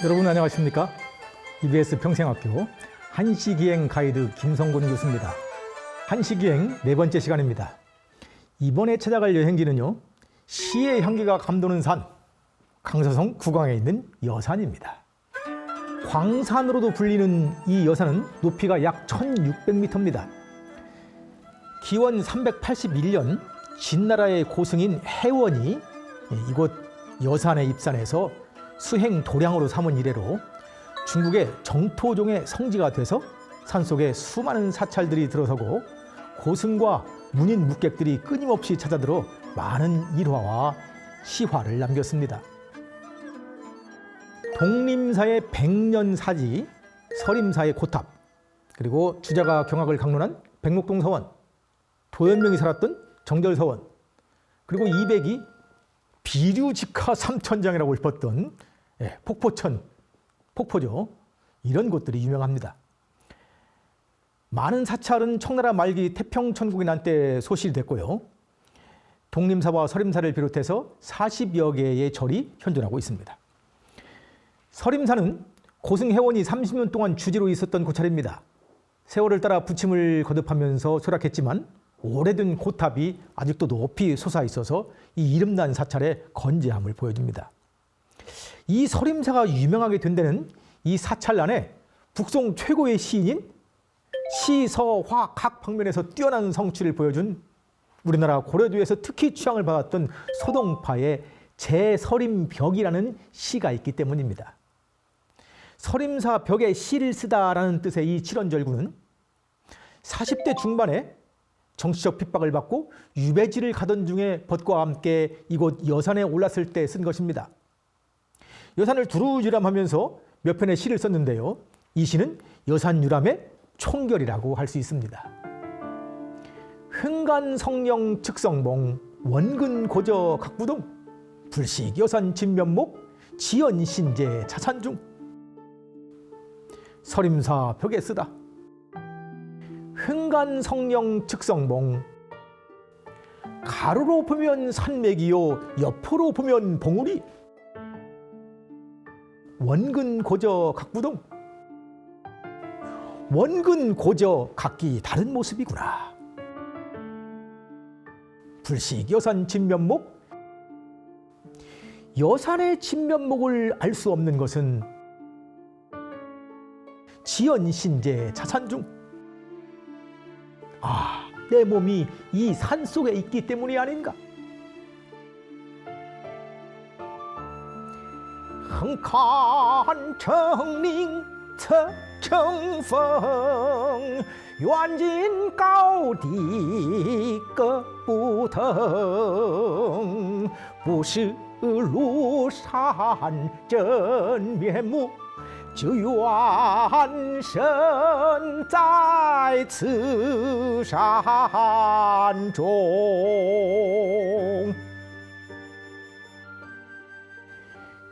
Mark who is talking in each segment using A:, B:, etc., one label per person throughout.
A: 여러분 안녕하십니까? EBS 평생학교 한시기행 가이드 김성곤 교수입니다. 한시기행 네 번째 시간입니다. 이번에 찾아갈 여행지는요, 시의 향기가 감도는 산, 강서성 구광에 있는 여산입니다. 광산으로도 불리는 이 여산은 높이가 약 1600m입니다. 기원 381년 진나라의 고승인 해원이 이곳 여산에 입산해서 수행 도량으로 삼은 이래로 중국의 정토종의 성지가 돼서 산속에 수많은 사찰들이 들어서고 고승과 문인 묵객들이 끊임없이 찾아들어 많은 일화와 시화를 남겼습니다. 독림사의 백년사지, 서림사의 고탑, 그리고 주자가 경악을 강론한 백록동서원, 도연명이 살았던 정절서원, 그리고 이백이 비류직하 삼천장이라고 싶었던 폭포천, 폭포죠. 이런 곳들이 유명합니다. 많은 사찰은 청나라 말기 태평천국이 난 때 소실이 됐고요. 독림사와 서림사를 비롯해서 40여 개의 절이 현존하고 있습니다. 서림사는 고승해원이 30년 동안 주지로 있었던 고찰입니다. 세월을 따라 부침을 거듭하면서 쇠락했지만 오래된 고탑이 아직도 높이 솟아 있어서 이 이름난 사찰의 건재함을 보여줍니다. 이 서림사가 유명하게 된 데는 이 사찰 안에 북송 최고의 시인인 시서화 각 방면에서 뛰어난 성취를 보여준 우리나라 고려도에서 특히 취향을 받았던 소동파의 제서림벽이라는 시가 있기 때문입니다. 서림사 벽에 시를 쓰다라는 뜻의 이 칠원절구는 40대 중반에 정치적 핍박을 받고 유배지를 가던 중에 벗과 함께 이곳 여산에 올랐을 때 쓴 것입니다. 여산을 두루유람하면서 몇 편의 시를 썼는데요. 이 시는 여산유람의 총결이라고 할 수 있습니다. 흥간성령 측성봉 원근고저 각부동 불식여산 진면목 지연신제 자산중 서림사 벽에 쓰다. 흥간성령 측성봉 가로로 보면 산맥이요 옆으로 보면 봉우리 원근고저 각부동 원근고저 각기 다른 모습이구나. 불식여산 진면목 여산의 진면목을 알 수 없는 것은 지연신제 자산중 내 몸이 이 산속에 있기 때문이 아닌가. 흥칸청링侧乘风 远近高低各不同不识庐山真面目就愿身在此山中。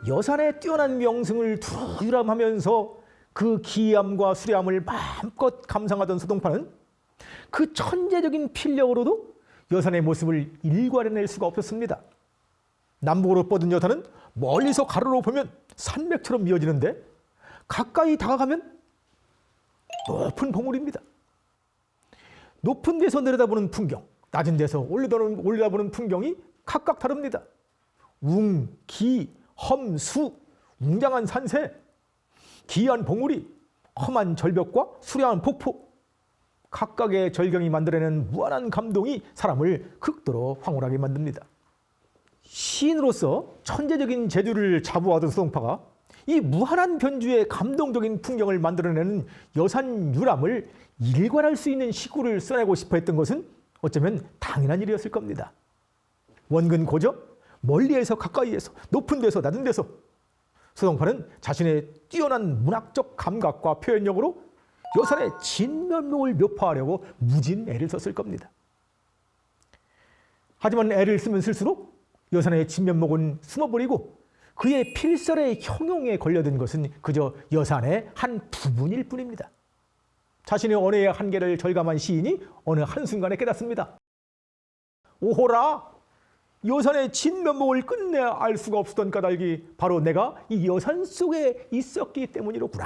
A: 여산의 뛰어난 명승을 두루유람하면서 그 기암과 수려함을 마음껏 감상하던 소동파는 그 천재적인 필력으로도 여산의 모습을 일관해낼 수가 없었습니다. 남북으로 뻗은 여산은 멀리서 가로로 보면 산맥처럼 이어지는데 가까이 다가가면 높은 봉우리입니다. 높은 데서 내려다보는 풍경, 낮은 데서 올려다보는 풍경이 각각 다릅니다. 웅, 기, 험, 수, 웅장한 산세, 기이한 봉우리, 험한 절벽과 수려한 폭포, 각각의 절경이 만들어내는 무한한 감동이 사람을 극도로 황홀하게 만듭니다. 시인으로서 천재적인 재주를 자부하던 소동파가 이 무한한 변주의 감동적인 풍경을 만들어내는 여산유람을 일관할 수 있는 시구를 써내고 싶어 했던 것은 어쩌면 당연한 일이었을 겁니다. 원근고저, 멀리에서 가까이에서, 높은 데서 낮은 데서 소동파는 자신의 뛰어난 문학적 감각과 표현력으로 여산의 진면목을 묘파하려고 무진 애를 썼을 겁니다. 하지만 애를 쓰면 쓸수록 여산의 진면목은 숨어버리고 그의 필설의 형용에 걸려든 것은 그저 여산의 한 부분일 뿐입니다. 자신의 언어의 한계를 절감한 시인이 어느 한순간에 깨닫습니다. 오호라! 여산의 진면목을 끝내 알 수가 없었던 까닭이 바로 내가 이 여산 속에 있었기 때문이로구나.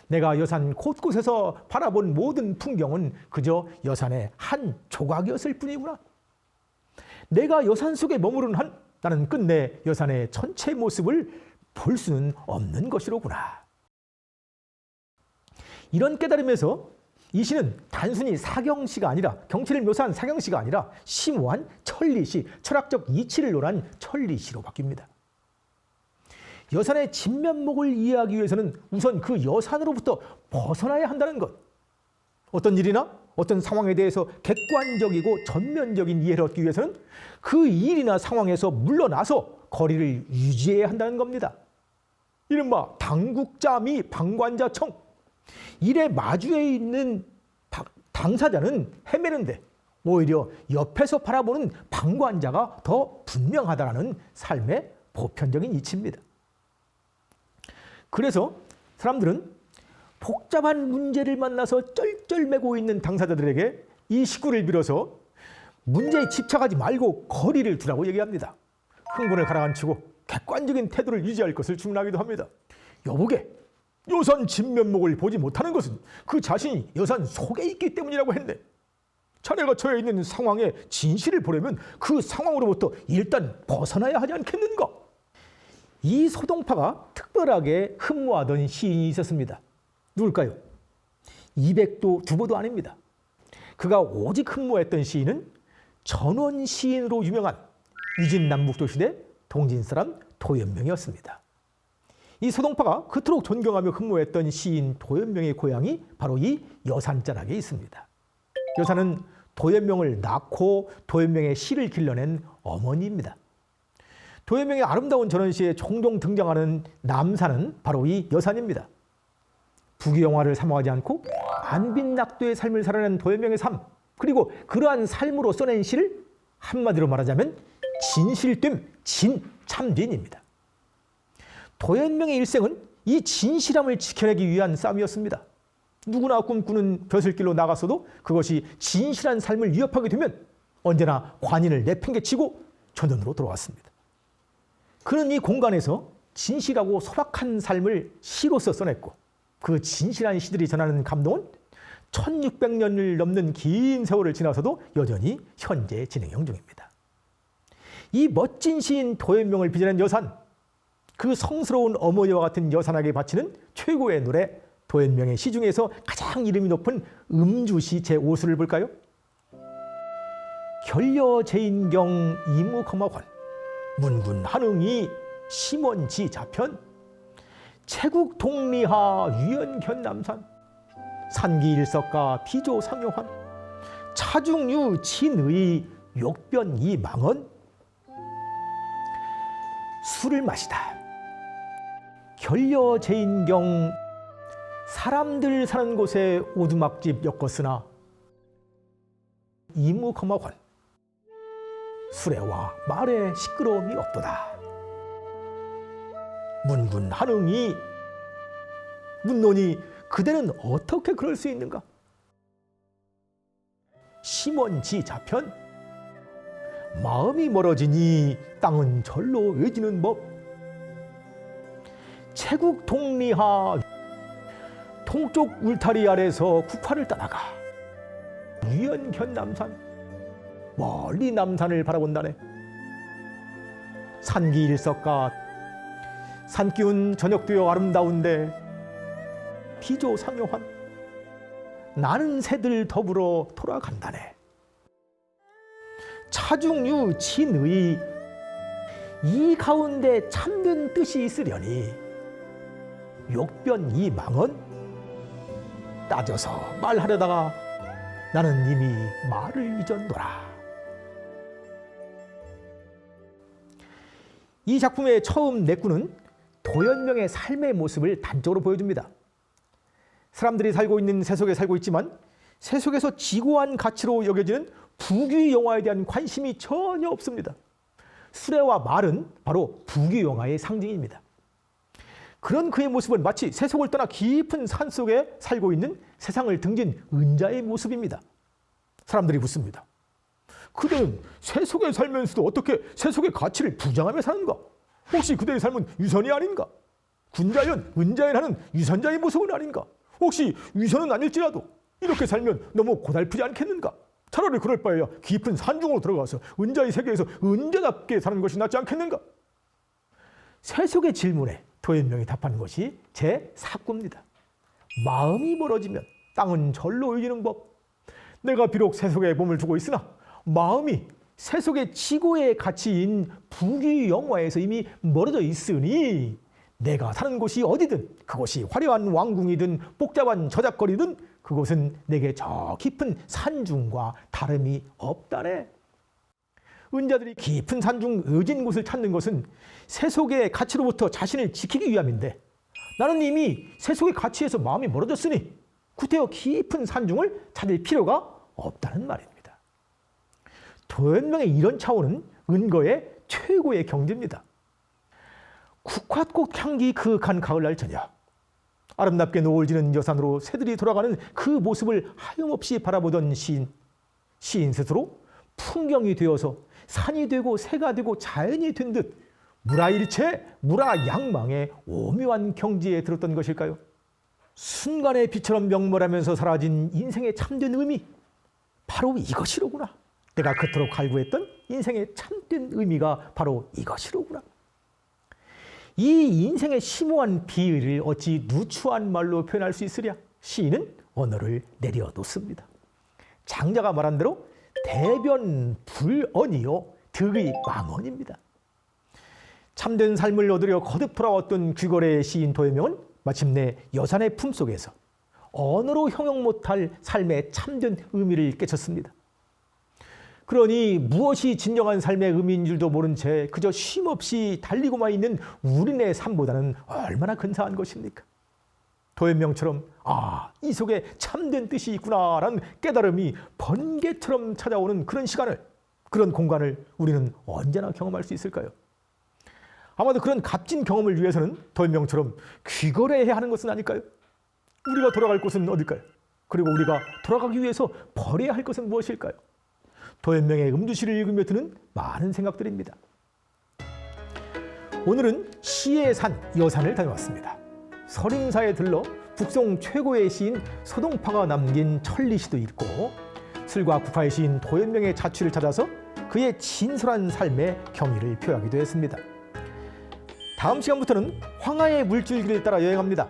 A: 내가 여산 곳곳에서 바라본 모든 풍경은 그저 여산의 한 조각이었을 뿐이구나. 내가 여산 속에 머무른 한 나는 끝내 여산의 전체 모습을 볼 수는 없는 것이로구나. 이런 깨달음에서 이 시는 단순히 사경시가 아니라, 경치를 묘사한 사경시가 아니라 심오한 천리시, 철학적 이치를 논한 천리시로 바뀝니다. 여산의 진면목을 이해하기 위해서는 우선 그 여산으로부터 벗어나야 한다는 것. 어떤 일이나 어떤 상황에 대해서 객관적이고 전면적인 이해를 얻기 위해서는 그 일이나 상황에서 물러나서 거리를 유지해야 한다는 겁니다. 이른바 당국자 미 방관자청. 일에 마주해 있는 당사자는 헤매는데 오히려 옆에서 바라보는 방관자가 더 분명하다는 삶의 보편적인 이치입니다. 그래서 사람들은 복잡한 문제를 만나서 쩔쩔매고 있는 당사자들에게 이 시구를 빌어서 문제에 집착하지 말고 거리를 두라고 얘기합니다. 흥분을 가라앉히고 객관적인 태도를 유지할 것을 주문하기도 합니다. 여보게, 여산 진면목을 보지 못하는 것은 그 자신이 여산 속에 있기 때문이라고 했네. 자네가 처해 있는 상황의 진실을 보려면 그 상황으로부터 일단 벗어나야 하지 않겠는가? 이 소동파가 특별하게 흠모하던 시인이 있었습니다. 누굴까요? 이백도 두보도 아닙니다. 그가 오직 흠모했던 시인은 전원 시인으로 유명한 위진남북조 시대 동진 사람 도연명이었습니다. 이 소동파가 그토록 존경하며 흠모했던 시인 도연명의 고향이 바로 이 여산자락에 있습니다. 여산은 도연명을 낳고 도연명의 시를 길러낸 어머니입니다. 도연명의 아름다운 전원시에 종종 등장하는 남산은 바로 이 여산입니다. 부귀영화를 사모하지 않고 안빈낙도의 삶을 살아낸 도연명의 삶, 그리고 그러한 삶으로 써낸 시를 한마디로 말하자면 진실됨, 진참된입니다. 도연명의 일생은 이 진실함을 지켜내기 위한 싸움이었습니다. 누구나 꿈꾸는 벼슬길로 나갔어도 그것이 진실한 삶을 위협하게 되면 언제나 관인을 내팽개치고 전원으로 돌아왔습니다. 그는 이 공간에서 진실하고 소박한 삶을 시로서 써냈고 그 진실한 시들이 전하는 감동은 1600년을 넘는 긴 세월을 지나서도 여전히 현재 진행형 중입니다. 이 멋진 시인 도연명을 빚어낸 여산, 그 성스러운 어머니와 같은 여산에게 바치는 최고의 노래 도연명의 시 중에서 가장 이름이 높은 음주시 제5수를 볼까요? 결여제인경 이무거마환 문군 한응이 심원지 자편 채국동리하 유연견남산 산기일석가 비조상요환 차중유 친의 욕변이 망언. 술을 마시다. 결여제인경 사람들 사는 곳에 오두막집 엮었으나 이무거마환 수레와 말에 시끄러움이 없도다. 문군 한응이 묻노니 그대는 어떻게 그럴 수 있는가? 심원지 자편 마음이 멀어지니 땅은 절로 외지는 법. 채국동리하 동쪽 울타리 아래서 국화를 따다가 유연견남산 멀리 남산을 바라본다네. 산기일석가 산기운 저녁되어 아름다운데 비조상요환 나는 새들 더불어 돌아간다네. 차중유 친의 이 가운데 참된 뜻이 있으려니 욕변 이 망언 따져서 말하려다가 나는 이미 말을 잊었노라. 이 작품의 처음 내꾸는 도연명의 삶의 모습을 단적으로 보여줍니다. 사람들이 살고 있는 세속에 살고 있지만 세속에서 지고한 가치로 여겨지는 부귀영화에 대한 관심이 전혀 없습니다. 수레와 말은 바로 부귀영화의 상징입니다. 그런 그의 모습은 마치 세속을 떠나 깊은 산속에 살고 있는 세상을 등진 은자의 모습입니다. 사람들이 묻습니다. 그대는 세속에 살면서도 어떻게 세속의 가치를 부정하며 사는가? 혹시 그대의 삶은 유선이 아닌가? 군자연, 은자연하는 유선자의 모습은 아닌가? 혹시 유선은 아닐지라도 이렇게 살면 너무 고달프지 않겠는가? 차라리 그럴 바에야 깊은 산중으로 들어가서 은자의 세계에서 은자답게 사는 것이 낫지 않겠는가? 세속의 질문에 도현명이 답하는 것이 제4구입니다. 마음이 멀어지면 땅은 절로 옮기는 법. 내가 비록 세속에 몸을 두고 있으나 마음이 세속의 지고의 가치인 부귀영화에서 이미 멀어져 있으니 내가 사는 곳이 어디든 그곳이 화려한 왕궁이든 복잡한 저작거리든 그곳은 내게 저 깊은 산중과 다름이 없다네. 은자들이 깊은 산중 의진 곳을 찾는 것은 세속의 가치로부터 자신을 지키기 위함인데 나는 이미 세속의 가치에서 마음이 멀어졌으니 구태여 깊은 산중을 찾을 필요가 없다는 말입니다. 도현명의 이런 차원은 은거의 최고의 경지입니다. 국화꽃 향기 그윽한 가을날 저녁, 아름답게 노을 지는 여산으로 새들이 돌아가는 그 모습을 하염없이 바라보던 시인 스스로 풍경이 되어서 산이 되고 새가 되고 자연이 된 듯 무라일체 무라양망의 오묘한 경지에 들었던 것일까요? 순간의 빛처럼 명멸하면서 사라진 인생의 참된 의미, 바로 이것이로구나. 내가 그토록 갈구했던 인생의 참된 의미가 바로 이것이로구나. 이 인생의 심오한 비의를 어찌 누추한 말로 표현할 수 있으랴? 시인은 언어를 내려놓습니다. 장자가 말한 대로 대변 불언이요 득의 망언입니다. 참된 삶을 얻으려 거듭 돌아왔던 귀거래의 시인 도현명은 마침내 여산의 품속에서 언어로 형용 못할 삶의 참된 의미를 깨쳤습니다. 그러니 무엇이 진정한 삶의 의미인 줄도 모른 채 그저 쉼없이 달리고만 있는 우리네 삶보다는 얼마나 근사한 것입니까? 도현명처럼 이 속에 참된 뜻이 있구나라는 깨달음이 번개처럼 찾아오는 그런 시간을, 그런 공간을 우리는 언제나 경험할 수 있을까요? 아마도 그런 값진 경험을 위해서는 도현명처럼 귀거래해야 하는 것은 아닐까요? 우리가 돌아갈 곳은 어딜까요? 그리고 우리가 돌아가기 위해서 버려야 할 것은 무엇일까요? 도현명의 음주시를 읽으며 드는 많은 생각들입니다. 오늘은 시의 산 여산을 다녀왔습니다. 설인사에 들러 북송 최고의 시인 소동파가 남긴 천리시도 읽고 슬과 국화의 시인 도현명의 자취를 찾아서 그의 진솔한 삶의 경의를 표하기도 했습니다. 다음 시간부터는 황하의 물줄기를 따라 여행합니다.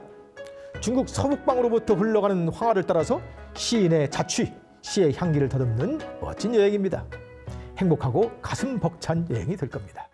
A: 중국 서북방으로부터 흘러가는 황하를 따라서 시인의 자취, 시의 향기를 더듬는 멋진 여행입니다. 행복하고 가슴 벅찬 여행이 될 겁니다.